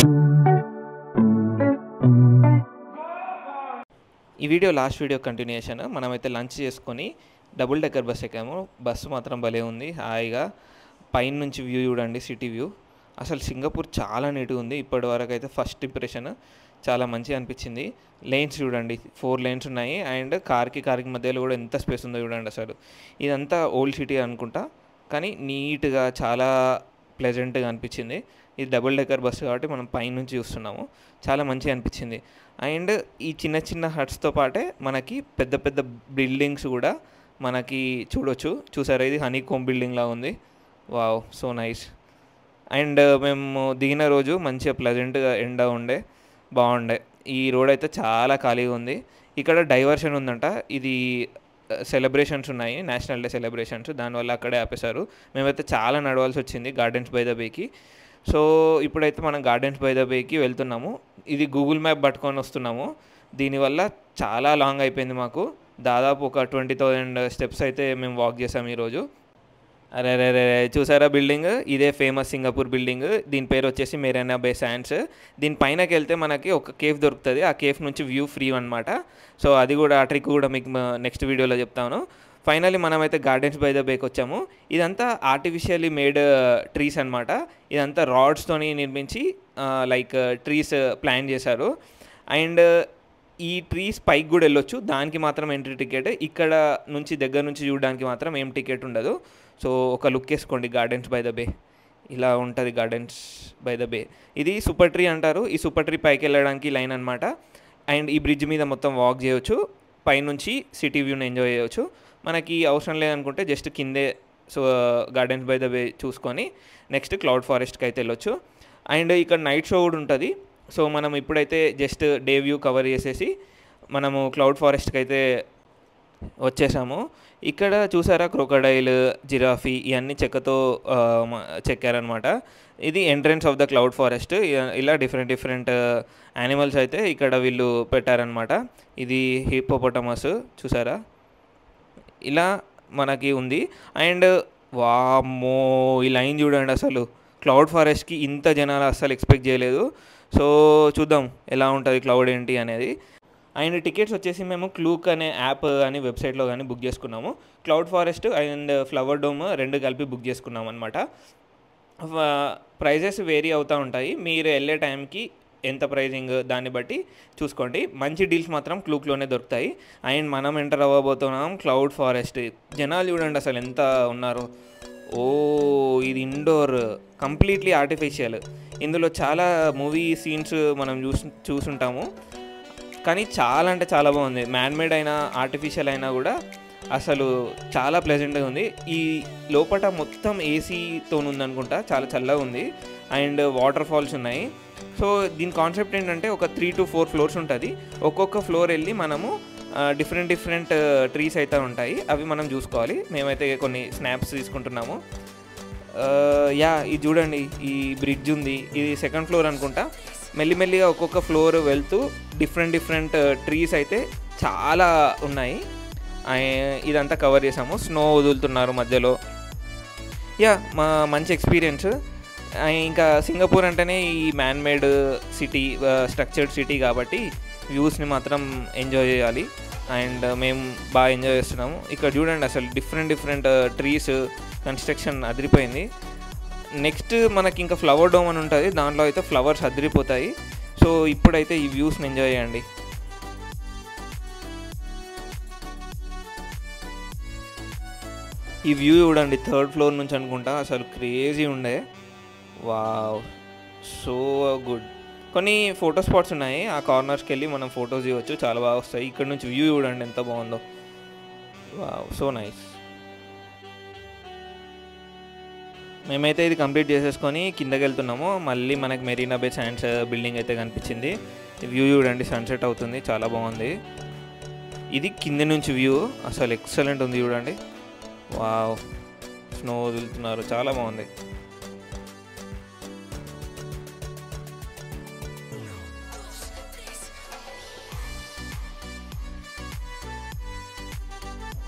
ఈ video last video continuation. మనమైతే lunch చేసుకొని డబుల్ డెక్కర్ బస్ ఎక్కాము. బస్సు మాత్రం భలే ఉంది, హాయిగా పైన నుంచి వ్యూ చూడండి, సిటీ వ్యూ. అసలు సింగపూర్ చాలా నీట్గా ఉంది. ఇప్పటి వరకు అయితే ఫస్ట్ ఇంప్రెషన్ చాలా మంచిగా అనిపించింది. లేన్స్ చూడండి, 4 లేన్స్ ఉన్నాయి. అండ్ కార్కి మధ్యలో కూడా ఎంత స్పేస్ ఉందో చూడండి. అసలు ఇదంతా ఓల్డ్ సిటీ అనుకుంటా, కానీ నీట్గా చాలా ప్లెజెంట్గా అనిపించింది. ఇది డబుల్ డెక్కర్ బస్సు కాబట్టి మనం పైనుంచి చూస్తున్నాము, చాలా మంచిగా అనిపించింది. అండ్ ఈ చిన్న చిన్న హట్స్తో పాటే మనకి పెద్ద పెద్ద బిల్డింగ్స్ కూడా మనకి చూసారా, ఇది హనీకోమ్ బిల్డింగ్లా ఉంది. Wow, so nice. అండ్ మేము దిగిన రోజు మంచిగా ప్లెజెంట్గా ఎండ ఉండే, బాగుండే. ఈ రోడ్ అయితే చాలా ఖాళీగా ఉంది. ఇక్కడ డైవర్షన్ ఉందంట, ఇది సెలబ్రేషన్స్ ఉన్నాయి, నేషనల్ డే సెలబ్రేషన్స్, దానివల్ల అక్కడే ఆపేశారు. మేమైతే చాలా నడవాల్సి వచ్చింది గార్డెన్స్ బై ద బేకి. సో ఇప్పుడైతే మనం గార్డెన్స్ బై ద బేకి వెళ్తున్నాము. ఇది గూగుల్ మ్యాప్ పట్టుకొని వస్తున్నాము. దీనివల్ల చాలా లాంగ్ అయిపోయింది మాకు. దాదాపు ఒక 20,000 స్టెప్స్ అయితే మేము వాక్ చేసాము ఈరోజు. అరే చూసారా బిల్డింగ్, ఇదే ఫేమస్ సింగపూర్ బిల్డింగ్. దీని పేరు వచ్చేసి మెరీనా బే శాండ్స్. దీని పైనకి వెళ్తే మనకి ఒక కేఫ్ దొరుకుతుంది. ఆ కేఫ్ నుంచి వ్యూ ఫ్రీ అనమాట. సో అది కూడా, ఆ ట్రిక్ కూడా మీకు నెక్స్ట్ వీడియోలో చెప్తాను. ఫైనల్లీ మనమైతే గార్డెన్స్ బై ద బేకి వచ్చాము. ఇదంతా ఆర్టిఫిషియల్లీ మేడ్ ట్రీస్ అనమాట. ఇదంతా రాడ్స్తోని నిర్మించి లైక్ ట్రీస్ ప్లాన్ చేశారు. అండ్ ఈ ట్రీస్ పైకి కూడా వెళ్ళొచ్చు, దానికి మాత్రం ఎంట్రీ టికెట్. ఇక్కడ నుంచి దగ్గర నుంచి చూడడానికి మాత్రం ఏం టికెట్ ఉండదు. సో ఒక లుక్ వేసుకోండి గార్డెన్స్ బై ద బే, ఇలా ఉంటుంది గార్డెన్స్ బై ద బే. ఇది సూపర్ ట్రీ అంటారు. ఈ సూపర్ ట్రీ పైకి వెళ్ళడానికి లైన్ అనమాట. అండ్ ఈ బ్రిడ్జ్ మీద మొత్తం వాక్ చేయవచ్చు, పైనుంచి సిటీ వ్యూని ఎంజాయ్ చేయవచ్చు. మనకి అవసరం లేదనుకుంటే జస్ట్ కిందే సో గార్డెన్స్ బై ద బే చూసుకొని నెక్స్ట్ క్లౌడ్ ఫారెస్ట్కి అయితే వెళ్ళొచ్చు. అండ్ ఇక్కడ నైట్ షో కూడా ఉంటుంది. సో మనం ఇప్పుడైతే జస్ట్ డే వ్యూ కవర్ చేసేసి మనము క్లౌడ్ ఫారెస్ట్కి అయితే వచ్చేసాము. ఇక్కడ చూసారా, క్రొకడైల్, జిరాఫీ ఇవన్నీ చెక్కతో చెక్కారనమాట. ఇది entrance of the cloud forest. ఇలా డిఫరెంట్ యానిమల్స్ అయితే ఇక్కడ వీళ్ళు పెట్టారనమాట. ఇది హిప్పోపోటమస్ చూసారా, ఇలా మనకి ఉంది. అండ్ వామ్మో, ఈ లైన్ చూడండి, అసలు క్లౌడ్ ఫారెస్ట్కి ఇంత జనాలు అస్సలు ఎక్స్పెక్ట్ చేయలేదు. సో చూద్దాం ఎలా ఉంటుంది క్లౌడ్ ఏంటి అనేది. అండ్ టికెట్స్ వచ్చేసి మేము క్లూక్ అనే యాప్ అని వెబ్సైట్లో కానీ బుక్ చేసుకున్నాము. Cloud forest and flower dome 2 కలిపి బుక్ చేసుకున్నాం అనమాట. ప్రైజెస్ వేరీ అవుతూ ఉంటాయి, మీరు వెళ్ళే టైంకి ఎంత ప్రైజింగ్ దాన్ని బట్టి చూసుకోండి. మంచి డీల్స్ మాత్రం క్లూక్లోనే దొరుకుతాయి. అండ్ మనం ఎంటర్ అవ్వబోతున్నాం క్లౌడ్ ఫారెస్ట్. జనాలు చూడండి అసలు ఎంత ఉన్నారు. ఓ, ఇది ఇండోర్, కంప్లీట్లీ ఆర్టిఫిషియల్. ఇందులో చాలా మూవీ సీన్స్ మనం చూసుంటాము, కానీ చాలా అంటే చాలా బాగుంది. మ్యాన్మేడ్ అయినా ఆర్టిఫిషియల్ అయినా కూడా అసలు చాలా ప్లెజెంట్గా ఉంది. ఈ లోపల మొత్తం ఏసీతో ఉందనుకుంటా, చాలా చల్లగా ఉంది. అండ్ వాటర్ ఫాల్స్ ఉన్నాయి. సో దీని కాన్సెప్ట్ ఏంటంటే ఒక 3 to 4 ఫ్లోర్స్ ఉంటుంది. ఒక్కొక్క ఫ్లోర్ వెళ్ళి మనము డిఫరెంట్ ట్రీస్ అయితే ఉంటాయి, అవి మనం చూసుకోవాలి. మేమైతే కొన్ని స్నాప్స్ తీసుకుంటున్నాము. ఇది చూడండి, ఈ బ్రిడ్జ్ ఉంది, ఇది 2nd ఫ్లోర్ అనుకుంటా. మెల్లిమెల్లిగా ఒక్కొక్క ఫ్లోర్ వెళ్తూ డిఫరెంట్ ట్రీస్ అయితే చాలా ఉన్నాయి. ఇదంతా కవర్ చేసాము. స్నో వదులుతున్నారు మధ్యలో. మంచి ఎక్స్పీరియన్స్. ఇంకా సింగపూర్ అంటేనే ఈ మ్యాన్మేడ్ సిటీ, స్ట్రక్చర్డ్ సిటీ కాబట్టి వ్యూస్ని మాత్రం ఎంజాయ్ చేయాలి. అండ్ మేము బాగా ఎంజాయ్ చేస్తున్నాము. ఇక్కడ చూడండి అసలు డిఫరెంట్ ట్రీస్, కన్స్ట్రక్షన్ అదిరిపోయింది. నెక్స్ట్ మనకి ఇంకా ఫ్లవర్ డోమ్ అని ఉంటుంది, దాంట్లో అయితే ఫ్లవర్స్ అదిరిపోతాయి. సో ఇప్పుడైతే ఈ వ్యూస్ని ఎంజాయ్ చేయండి. ఈ వ్యూ చూడండి, 3rd ఫ్లోర్ నుంచి అనుకుంటా, అసలు క్రేజీ ఉండే. Wow, so good. కొన్ని ఫోటో స్పాట్స్ ఉన్నాయి, ఆ కార్నర్స్కి వెళ్ళి మనం ఫొటోస్ ఇవ్వచ్చు, చాలా బాగా వస్తాయి. ఇక్కడ నుంచి వ్యూ చూడండి ఎంత బాగుందో. Wow, so nice. మేమైతే ఇది కంప్లీట్ చేసేసుకొని కిందకి వెళ్తున్నాము. మళ్ళీ మనకి మెరీనా బే శాండ్స్ బిల్డింగ్ అయితే కనిపించింది. వ్యూ చూడండి, సన్సెట్ అవుతుంది, చాలా బాగుంది. ఇది కింద నుంచి వ్యూ, అసలు ఎక్సలెంట్ ఉంది చూడండి. వావ్, స్నో వదులుతున్నారు, చాలా బాగుంది.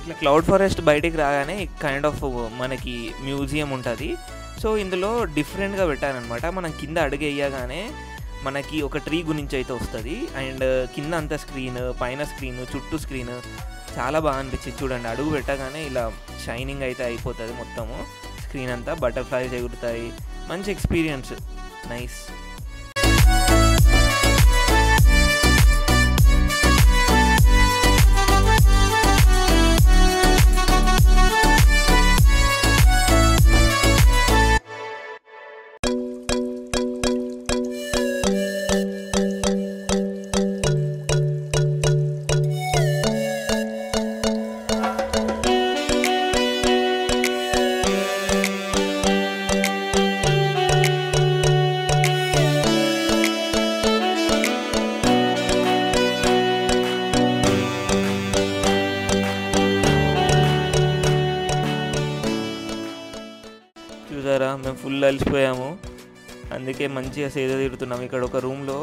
ఇట్లా క్లౌడ్ ఫారెస్ట్ బయటికి రాగానే కైండ్ ఆఫ్ మనకి మ్యూజియం ఉంటుంది. సో ఇందులో డిఫరెంట్గా పెట్టారనమాట. మనం కింద అడుగు వేయగానే మనకి ఒక ట్రీ గురించి అయితే వస్తుంది. అండ్ కింద అంతా స్క్రీన్, పైన స్క్రీన్, చుట్టూ స్క్రీన్ చాలా బాగా అనిపించింది. చూడండి, అడుగు పెట్టగానే ఇలా షైనింగ్ అయితే అయిపోతుంది మొత్తము స్క్రీన్ అంతా. బటర్ఫ్లైస్ ఎగురుతాయి, మంచి ఎక్స్పీరియన్స్, నైస్. చూసారా, మేము ఫుల్ అలసిపోయాము, అందుకే మంచిగా సేద తీరుతున్నాం. ఇక్కడ ఒక రూమ్లో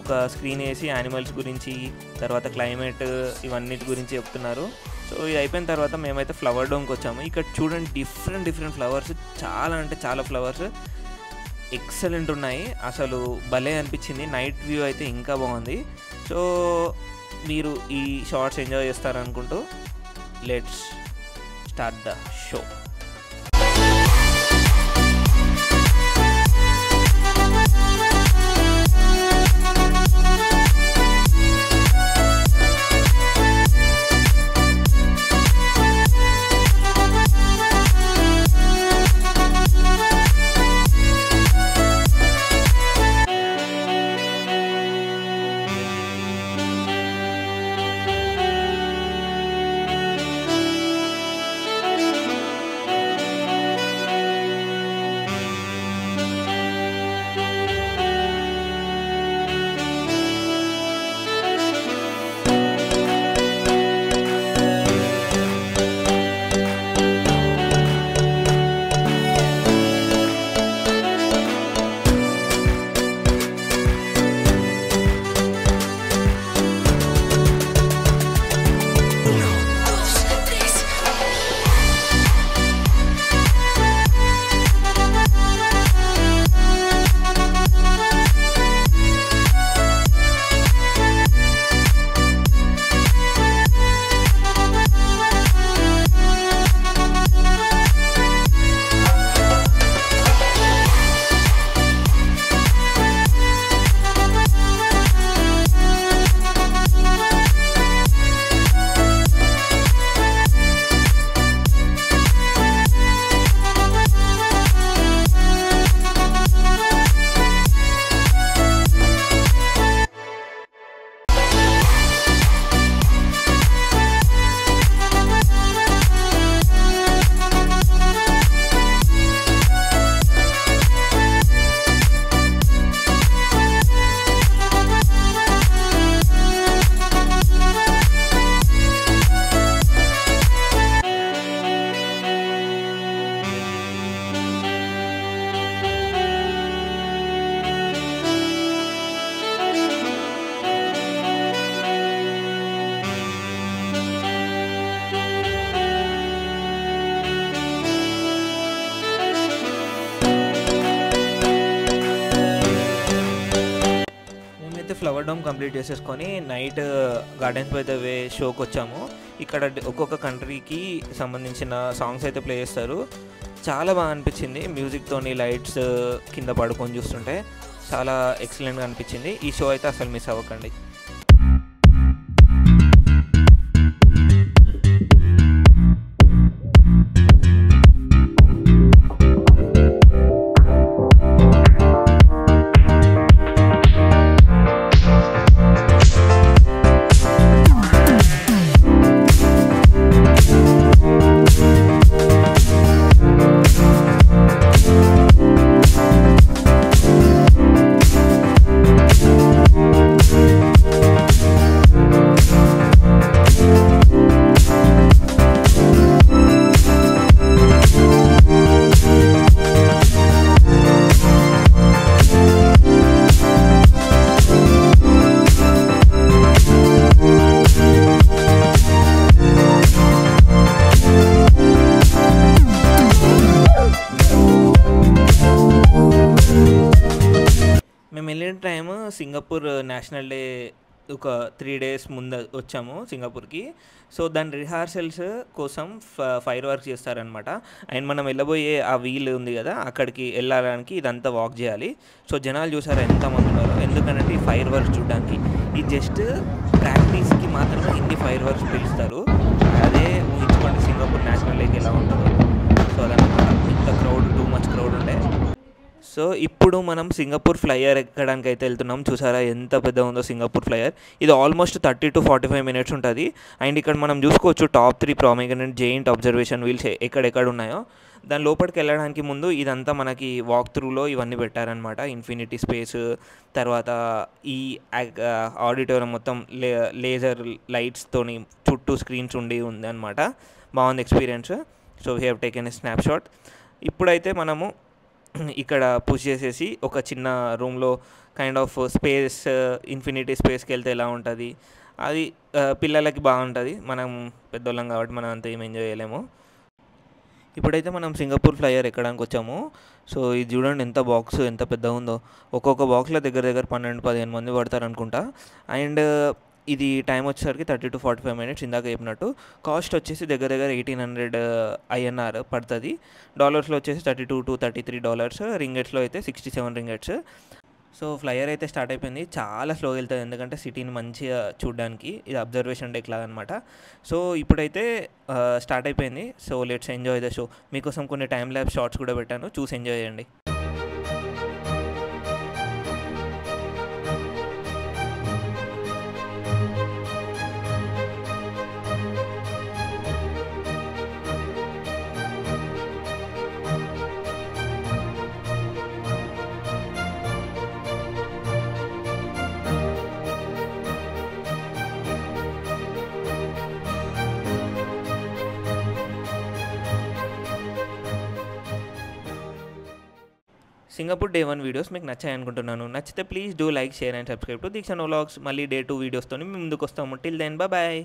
ఒక స్క్రీన్ వేసి యానిమల్స్ గురించి, తర్వాత క్లైమేట్, ఇవన్నిటి గురించి చెప్తున్నారు. సో ఇది అయిపోయిన తర్వాత మేమైతే ఫ్లవర్ డోమ్కి వచ్చాము. ఇక్కడ చూడండి, డిఫరెంట్ ఫ్లవర్స్, చాలా అంటే చాలా ఫ్లవర్స్ ఎక్సలెంట్ ఉన్నాయి. అసలు భలే అనిపించింది. నైట్ వ్యూ అయితే ఇంకా బాగుంది. సో మీరు ఈ షార్ట్స్ ఎంజాయ్ చేస్తారనుకుంటూ let's start the show. Flower dome complete చేసేసుకొని night gardens by the way షోకి వచ్చాము. ఇక్కడ ఒక్కొక్క కంట్రీకి సంబంధించిన సాంగ్స్ అయితే ప్లే చేస్తారు. చాలా బాగా అనిపించింది. మ్యూజిక్తోని లైట్స్ కింద పడుకొని చూస్తుంటే చాలా ఎక్సలెంట్గా అనిపించింది. ఈ షో అయితే అసలు మిస్ అవ్వకండి. మేము వెళ్ళిన టైమ్ సింగపూర్ నేషనల్ డే ఒక 3 డేస్ ముందు వచ్చాము సింగపూర్కి. సో దాని రిహార్సల్స్ కోసం ఫైర్ వర్క్ చేస్తారనమాట. అండ్ మనం వెళ్ళబోయే ఆ వీల్ ఉంది కదా, అక్కడికి వెళ్ళడానికి ఇదంతా వాక్ చేయాలి. సో జనాలు చూసారా ఎంతమంది ఉన్నారో, ఎందుకంటే ఈ ఫైర్ వర్క్స్ చూడడానికి. ఇది జస్ట్ ప్రాక్టీస్కి మాత్రమే ఇన్ని ఫైర్ వర్క్స్ పిలుస్తారు. అదే ఊహించుకోండి సింగపూర్ నేషనల్ డేకి ఎలా ఉంటుందో. సో అదనమాట, ఇంత క్రౌడ్, టూ మచ్ క్రౌడ్ ఉండే. సో ఇప్పుడు మనం సింగపూర్ ఫ్లైయర్ ఎక్కడానికి అయితే వెళ్తున్నాం. చూసారా ఎంత పెద్ద ఉందో సింగపూర్ ఫ్లైయర్. ఇది ఆల్మోస్ట్ 30 to 45 మినిట్స్ ఉంటుంది. అండ్ ఇక్కడ మనం చూసుకోవచ్చు top 3 prominent giant observation wheels ఎక్కడెక్కడ ఉన్నాయో. దాని లోపలికి వెళ్ళడానికి ముందు ఇదంతా మనకి వాక్ త్రూలో ఇవన్నీ పెట్టారనమాట. ఇన్ఫినిటీ స్పేస్, తర్వాత ఈ ఆడిటోరియం మొత్తం లేజర్ లైట్స్తోని చుట్టూ స్క్రీన్స్ ఉండి ఉంది అనమాట. బాగుంది experience. So we have taken a snapshot. ఇప్పుడైతే మనము ఇక్కడ పుష్ చేసేసి ఒక చిన్న రూమ్లో కైండ్ ఆఫ్ స్పేస్, ఇన్ఫినిటీ స్పేస్కి వెళ్తే ఎలా ఉంటుంది అది పిల్లలకి బాగుంటుంది. మనం పెద్దోళ్ళం కాబట్టి మనం అంత ఏం ఎంజాయ్ చేయలేము. ఇప్పుడైతే మనం సింగపూర్ ఫ్లైయర్ ఎక్కడానికి వచ్చాము. సో ఇది చూడండి ఎంత బాక్స్ ఎంత పెద్దగా ఉందో. ఒక్కొక్క బాక్స్లో దగ్గర 12-15 మంది పడతారు అనుకుంటా. అండ్ ఇది టైం వచ్చేసరికి 30 to 45 మినిట్స్ ఇందాక చెప్పినట్టు. కాస్ట్ వచ్చేసి దగ్గర 1800 INR పడుతుంది. డాలర్స్లో వచ్చేసి $32 to $33, రింగెట్స్లో అయితే 67 రింగెట్స్. సో ఫ్లైయర్ అయితే స్టార్ట్ అయిపోయింది. చాలా స్లోగా వెళ్తుంది ఎందుకంటే సిటీని మంచిగా చూడడానికి. ఇది అబ్జర్వేషన్ డెక్ లాగా అనమాట. సో ఇప్పుడైతే స్టార్ట్ అయిపోయింది. So let's enjoy the show. మీకోసం కొన్ని టైం ల్యాబ్ షార్ట్స్ కూడా పెట్టాను, చూసి ఎంజాయ్ చేయండి. సింగపూర్ డే 1 వీడియోస్ మీకు నచ్చాయి అనుకుంటున్నాను. నచ్చితే please do like, share and subscribe to Deeksha vlogs. మళ్ళీ డే 2 వీడియోస్తో మేము ముందుకు వస్తాము. Till then bye.